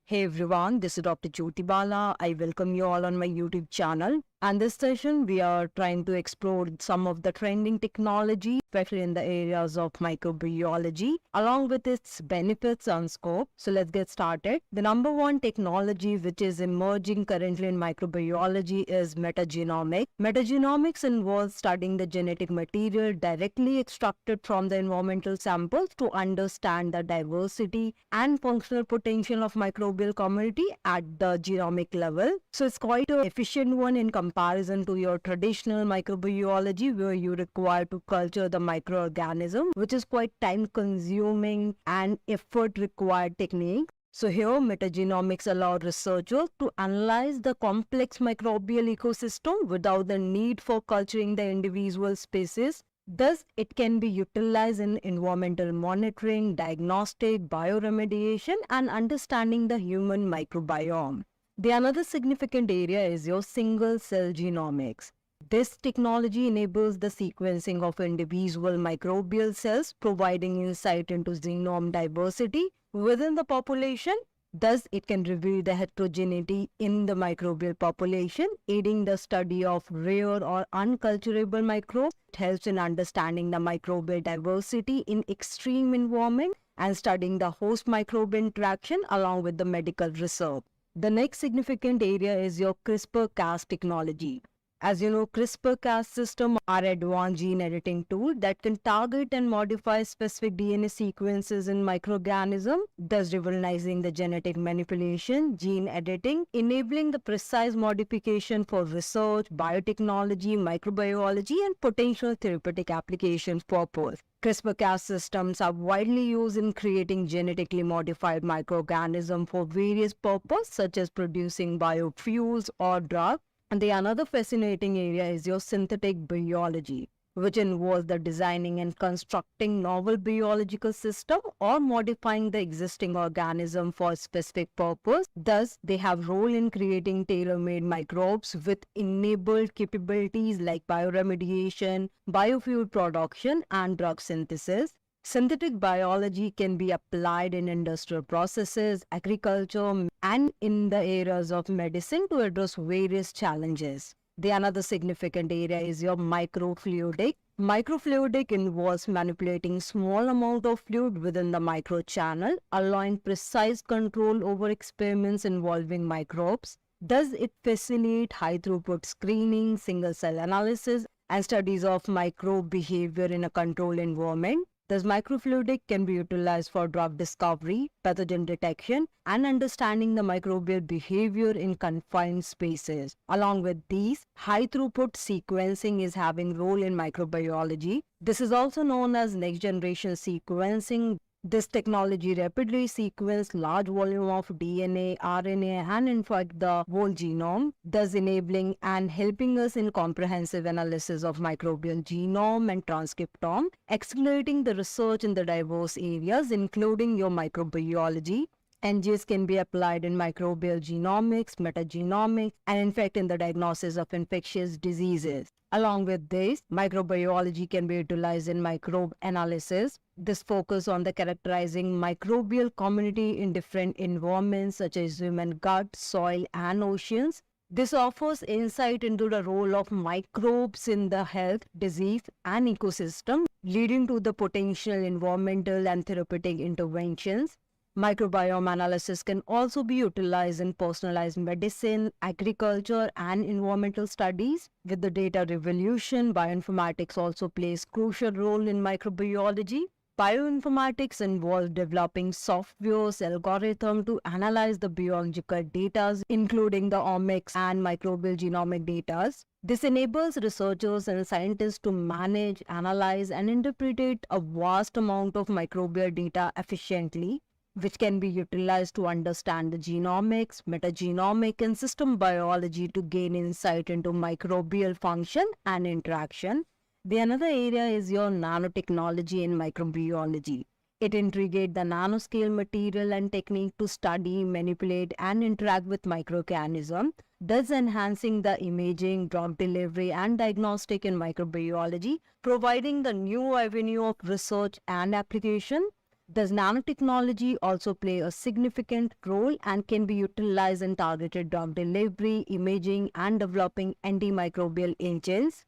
Hey everyone, this is Dr. Jyoti Bala. I welcome you all on my YouTube channel. And this session, we are trying to explore some of the trending technology, especially in the areas of microbiology, along with its benefits and scope. So let's get started. The number one technology which is emerging currently in microbiology is metagenomics. Metagenomics involves studying the genetic material directly extracted from the environmental samples to understand the diversity and functional potential of microbial community at the genomic level. So it's quite an efficient one in comparison to your traditional microbiology where you require to culture the microorganism, which is quite time consuming and effort required technique. So here, metagenomics allow researchers to analyze the complex microbial ecosystem without the need for culturing the individual species. Thus, it can be utilized in environmental monitoring, diagnostic, bioremediation, and understanding the human microbiome. The another significant area is your single-cell genomics. This technology enables the sequencing of individual microbial cells, providing insight into genome diversity within the population. Thus, it can reveal the heterogeneity in the microbial population, aiding the study of rare or unculturable microbes. It helps in understanding the microbial diversity in extreme environment and studying the host microbe interaction along with the medical research. The next significant area is your CRISPR-Cas technology. As you know, CRISPR-Cas system are advanced gene editing tool that can target and modify specific DNA sequences in microorganisms, thus revolutionizing the genetic manipulation, gene editing, enabling the precise modification for research, biotechnology, microbiology, and potential therapeutic applications purpose. CRISPR-Cas systems are widely used in creating genetically modified microorganisms for various purposes, such as producing biofuels or drugs. And the another fascinating area is your synthetic biology, which involves the designing and constructing novel biological system or modifying the existing organism for a specific purpose. Thus, they have role in creating tailor-made microbes with enabled capabilities like bioremediation, biofuel production, and drug synthesis. Synthetic biology can be applied in industrial processes, agriculture, and in the areas of medicine to address various challenges. The another significant area is your microfluidic. Microfluidic involves manipulating small amount of fluid within the microchannel, allowing precise control over experiments involving microbes. Thus, it facilitates high-throughput screening, single-cell analysis, and studies of microbe behavior in a controlled environment. Thus, microfluidic can be utilized for drug discovery, pathogen detection, and understanding the microbial behavior in confined spaces. Along with these, high-throughput sequencing is having role in microbiology. This is also known as next-generation sequencing. This technology rapidly sequences large volume of DNA, RNA, and in fact the whole genome, thus enabling and helping us in comprehensive analysis of microbial genome and transcriptome, accelerating the research in the diverse areas, including your microbiology. NGS can be applied in microbial genomics, metagenomics, and in fact in the diagnosis of infectious diseases. Along with this, microbiology can be utilized in microbe analysis. This focus on the characterizing microbial community in different environments such as human gut, soil, and oceans. This offers insight into the role of microbes in the health, disease, and ecosystem, leading to the potential environmental and therapeutic interventions. Microbiome analysis can also be utilized in personalized medicine, agriculture, and environmental studies. With the data revolution, bioinformatics also plays crucial role in microbiology. Bioinformatics involves developing softwares, algorithms to analyze the biological data, including the omics and microbial genomic data. This enables researchers and scientists to manage, analyze, and interpret a vast amount of microbial data efficiently, which can be utilized to understand the genomics, metagenomic, and system biology to gain insight into microbial function and interaction. The another area is your nanotechnology in microbiology. It integrates the nanoscale material and technique to study, manipulate, and interact with microorganisms, thus enhancing the imaging, drug delivery, and diagnostic in microbiology, providing the new avenue of research and application. Does nanotechnology also play a significant role and can be utilized in targeted drug delivery, imaging, and developing antimicrobial agents?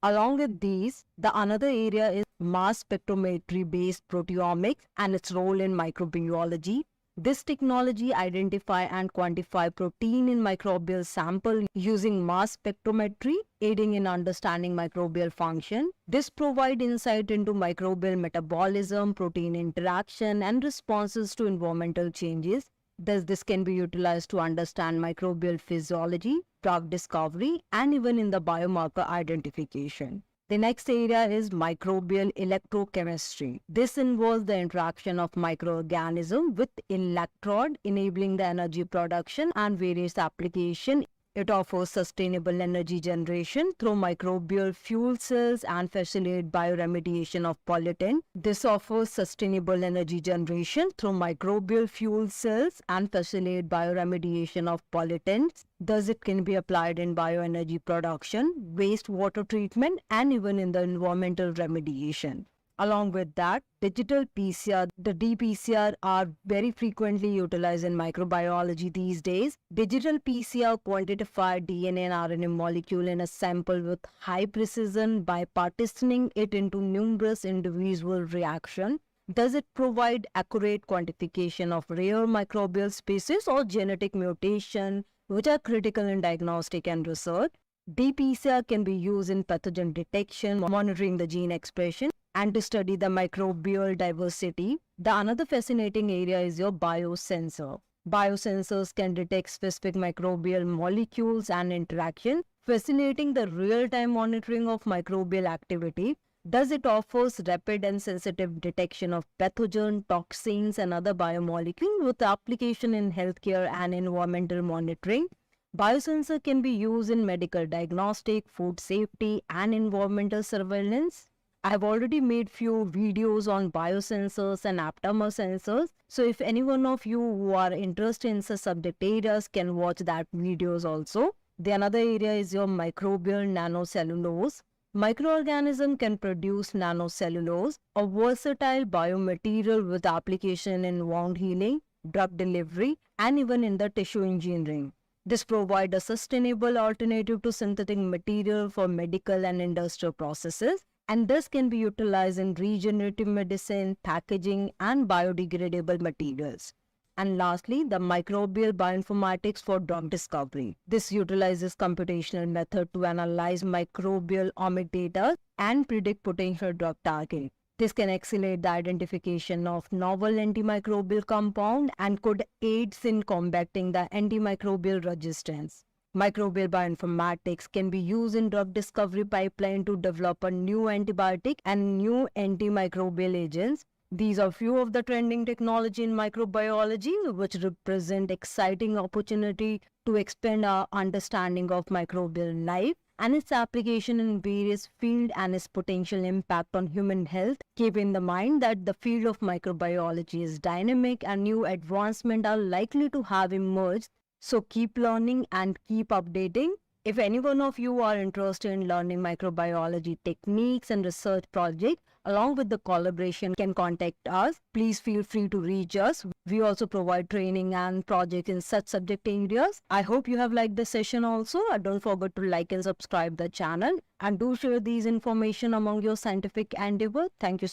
Along with these, the another area is mass spectrometry-based proteomics and its role in microbiology. This technology identify and quantify protein in microbial sample using mass spectrometry, aiding in understanding microbial function. This provide insight into microbial metabolism, protein interaction, and responses to environmental changes. Thus, this can be utilized to understand microbial physiology, drug discovery, and even in the biomarker identification. The next area is microbial electrochemistry. This involves the interaction of microorganisms with electrode, enabling the energy production and various applications. It offers sustainable energy generation through microbial fuel cells and facilitates bioremediation of pollutant. This offers sustainable energy generation through microbial fuel cells and facilitates bioremediation of pollutants. Thus, it can be applied in bioenergy production, wastewater treatment, and even in the environmental remediation. Along with that, digital PCR, the dPCR are very frequently utilized in microbiology these days. Digital PCR quantifies DNA and RNA molecule in a sample with high precision by partitioning it into numerous individual reactions. Does it provide accurate quantification of rare microbial species or genetic mutation, which are critical in diagnostic and research? dPCR can be used in pathogen detection, monitoring the gene expression, and to study the microbial diversity. The another fascinating area is your biosensor. Biosensors can detect specific microbial molecules and interaction, facilitating the real-time monitoring of microbial activity. Thus, it offers rapid and sensitive detection of pathogen, toxins, and other biomolecules with application in healthcare and environmental monitoring. Biosensor can be used in medical diagnostic, food safety, and environmental surveillance. I've already made few videos on biosensors and aptamer sensors. So if any one of you who are interested in such subject areas can watch that videos also. The another area is your microbial nanocellulose. Microorganism can produce nanocellulose, a versatile biomaterial with application in wound healing, drug delivery, and even in the tissue engineering. This provides a sustainable alternative to synthetic material for medical and industrial processes, and this can be utilized in regenerative medicine, packaging, and biodegradable materials. And lastly, the microbial bioinformatics for drug discovery. This utilizes computational method to analyze microbial omic data and predict potential drug target. This can accelerate the identification of novel antimicrobial compound and could aid in combating the antimicrobial resistance. Microbial bioinformatics can be used in drug discovery pipeline to develop a new antibiotic and new antimicrobial agents. These are few of the trending technology in microbiology which represent exciting opportunity to expand our understanding of microbial life and its application in various fields and its potential impact on human health. Keep in the mind that the field of microbiology is dynamic and new advancements are likely to have emerged. So keep learning and keep updating. If any one of you are interested in learning microbiology techniques and research projects, along with the collaboration can contact us. Please feel free to reach us. We also provide training and projects in such subject areas. I hope you have liked the session also. Don't forget to like and subscribe the channel and do share these information among your scientific endeavor. Thank you.